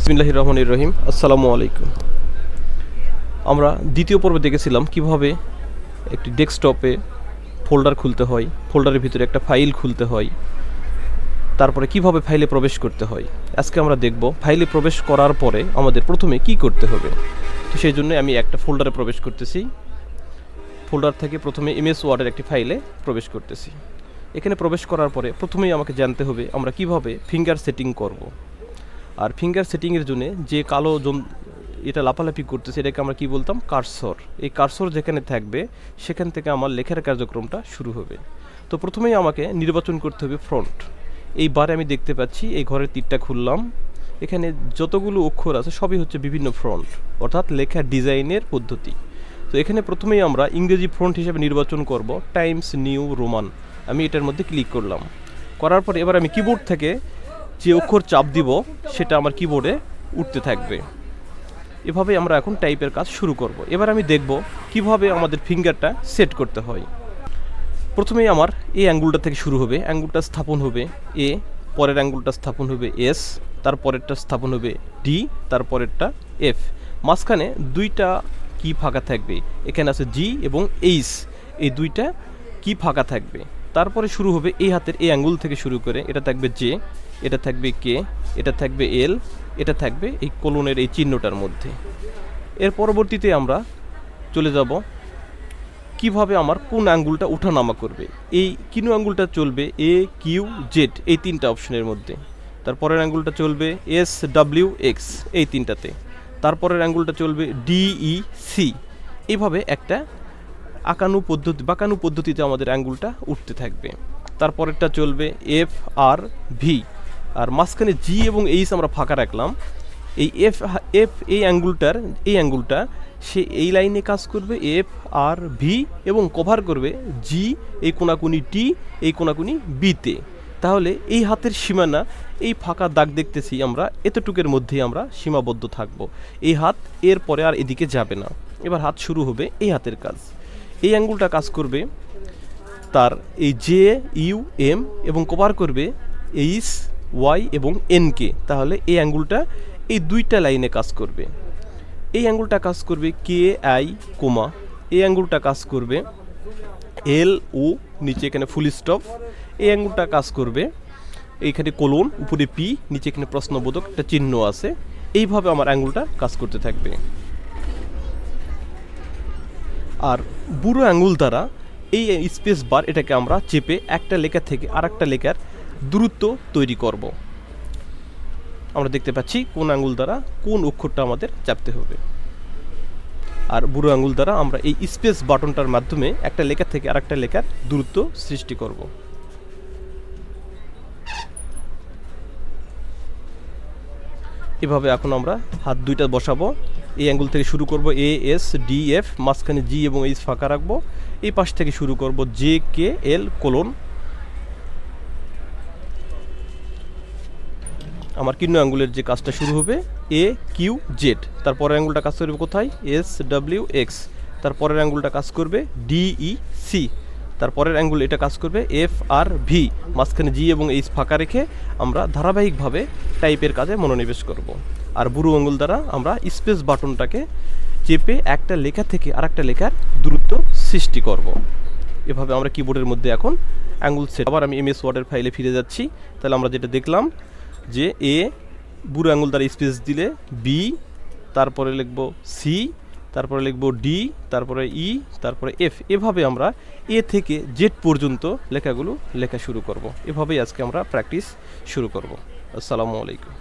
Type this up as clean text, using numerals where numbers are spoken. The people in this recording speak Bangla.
বিসমিল্লাহির রহমানির রহিম। আসসালামু আলাইকুম। আমরা দ্বিতীয় পর্বে দেখেছিলাম কিভাবে একটি ডেস্কটপে ফোল্ডার খুলতে হয়, ফোল্ডারের ভিতরে একটা ফাইল খুলতে হয়, তারপরে কিভাবে ফাইলে প্রবেশ করতে হয়। আজকে আমরা দেখব ফাইলে প্রবেশ করার পরে আমাদের প্রথমে কি করতে হবে। তো সেই জন্য আমি একটা ফোল্ডারে প্রবেশ করতেছি। ফোল্ডার থেকে প্রথমে এমএস ওয়ার্ডের একটি ফাইলে প্রবেশ করতেছি। এখানে প্রবেশ করার পরে প্রথমেই আমাকে জানতে হবে আমরা কিভাবে ফিঙ্গার সেটিং করব। আর ফিঙ্গার সেটিংয়ের জন্য যে কালো এটা লাপালাপি করতেছে এটাকে আমরা কি বলতাম, কার্সর। এই কার্সর যেখানে থাকবে সেখান থেকে আমার লেখার কার্যক্রমটা শুরু হবে। তো প্রথমেই আমাকে নির্বাচন করতে হবে ফ্রন্ট। এইবারে আমি দেখতে পাচ্ছি এই ঘরের তীরটা খুললাম, এখানে যতগুলো অক্ষর আছে সবই হচ্ছে বিভিন্ন ফ্রন্ট, অর্থাৎ লেখার ডিজাইনের পদ্ধতি। তো এখানে প্রথমেই আমরা ইংরেজি ফ্রন্ট হিসেবে নির্বাচন করব টাইমস নিউ রোমান। আমি এটার মধ্যে ক্লিক করলাম। করার পর এবার আমি কিবোর্ড থেকে যে অক্ষর চাপ দিব সেটা আমার কিবোর্ডে উঠতে থাকবে। এভাবে আমরা এখন টাইপের কাজ শুরু করব। এবার আমি দেখব কিভাবে আমাদের ফিঙ্গারটা সেট করতে হয়। প্রথমেই আমার এই অ্যাঙ্গুলটা থেকে শুরু হবে, অ্যাঙ্গুলটা স্থাপন হবে এ, পরের অ্যাঙ্গুলটা স্থাপন হবে এস, তারপরেরটা স্থাপন হবে ডি, তারপরেরটা এফ। মাঝখানে দুইটা কি ফাঁকা থাকবে, এখানে আছে জি এবং এইচ, এই দুইটা কি ফাঁকা থাকবে। তারপরে শুরু হবে এই হাতের এই অ্যাঙ্গুল থেকে শুরু করে এটা থাকবে জে, এটা থাকবে কে, এটা থাকবে এল, এটা থাকবে এই কোলনের এই চিহ্নটার মধ্যে। এর পরবর্তীতে আমরা চলে যাব কিভাবে আমার কোন আঙ্গুলটা ওঠানামা করবে। এই কিনো আঙ্গুলটা চলবে এ কিউ জেড এই তিনটা অপশনের মধ্যে, তারপরের আঙ্গুলটা চলবে এস ডাব্লিউ এক্স এই তিনটাতে, তারপরের আঙ্গুলটা চলবে ডি ই সি। এইভাবে একটা বাঁকানো পদ্ধতিতে আমাদের আঙ্গুলটা উঠতে থাকবে। তারপরেরটা চলবে এফ আর ভি, আর মাঝখানে জি এবং এইচ আমরা ফাঁকা রাখলাম। এই এফ এই অ্যাঙ্গুলটা সে এই লাইনে কাজ করবে এফ আর ভি এবং কভার করবে জি এই কোনাকুনি টি এই কোনাকুনি বিতে। তাহলে এই হাতের সীমানা, এই ফাঁকা দাগ দেখতেছি আমরা, এতটুকের মধ্যেই আমরা সীমাবদ্ধ থাকব। এই হাত এর পরে আর এদিকে যাবে না। এবার হাত শুরু হবে এই হাতের কাজ। এই অ্যাঙ্গুলটা কাজ করবে তার এই জে ইউ এম এবং কভার করবে এইচ ওয়াই এবং এনকে। তাহলে এই অ্যাঙ্গুলটা এই দুইটা লাইনে কাজ করবে। এই অ্যাঙ্গুলটা কাজ করবে কে আই কোমা, এই অ্যাঙ্গুলটা কাজ করবে এল ও নিচে এখানে ফুল স্টপ, এই অ্যাঙ্গুলটা কাজ করবে এইখানে কোলন উপরে পি নিচে এখানে প্রশ্নবোধক একটা চিহ্ন আছে। এইভাবে আমার অ্যাঙ্গুলটা কাজ করতে থাকবে। আর বুড়ো আঙ্গুল দ্বারা এই স্পেস বার এটাকে আমরা চেপে একটা লেখা থেকে আর একটা লেখার দূরত্ব তৈরি করব। আমরা দেখতে পাচ্ছি কোন আঙ্গুল দ্বারা কোন অক্ষরটা আমাদের চাপতে হবে। আর বুড়ো আঙ্গুল দ্বারা আমরা এই স্পেস বাটনটার মাধ্যমে একটা লেখা থেকে আর একটা লেখার দূরত্ব সৃষ্টি করব। এভাবে এখন আমরা হাত দুইটা বসাবো। এই অ্যাঙ্গুল থেকে শুরু করব এ এস ডি এফ, মাঝখানে জি এবং এইচ ফাঁকা রাখবো। এই পাশ থেকে শুরু করব জে কে এল কোলন। আমার কিনো আঙ্গুলের যে কাজটা শুরু হবে এ কিউ জেড, তারপরের আঙ্গুলটা কাজ করবে কোথায় এস ডাব্লিউ এক্স, তারপরের আঙ্গুলটা কাজ করবে ডি ই সি, তারপরের অ্যাঙ্গুল এটা কাজ করবে এফ আর ভি, মাঝখানে জি এবং এইচ ফাঁকা রেখে আমরা ধারাবাহিকভাবে টাইপের কাজে মনোনিবেশ করব। আর বুড়ো আঙ্গুল দ্বারা আমরা স্পেস বাটনটাকে চেপে একটা লেখা থেকে আর একটা লেখার দূরত্ব সৃষ্টি করব। এভাবে আমরা কিবোর্ডের মধ্যে এখন আঙ্গুল সেট। আবার আমি এমএস ওয়ার্ডের ফাইলে ফিরে যাচ্ছি। তাহলে আমরা যেটা দেখলাম যে এ বুড়ো আঙ্গুল দ্বারা স্পেস দিলে বি, তারপরে লিখব সি, তারপরে লিখব ডি, তারপরে ই, তারপরে এফ। এভাবে আমরা এ থেকে জেড পর্যন্ত লেখা শুরু করব। এভাবেই আজকে আমরা প্র্যাকটিস শুরু করব। আসসালামু আলাইকুম।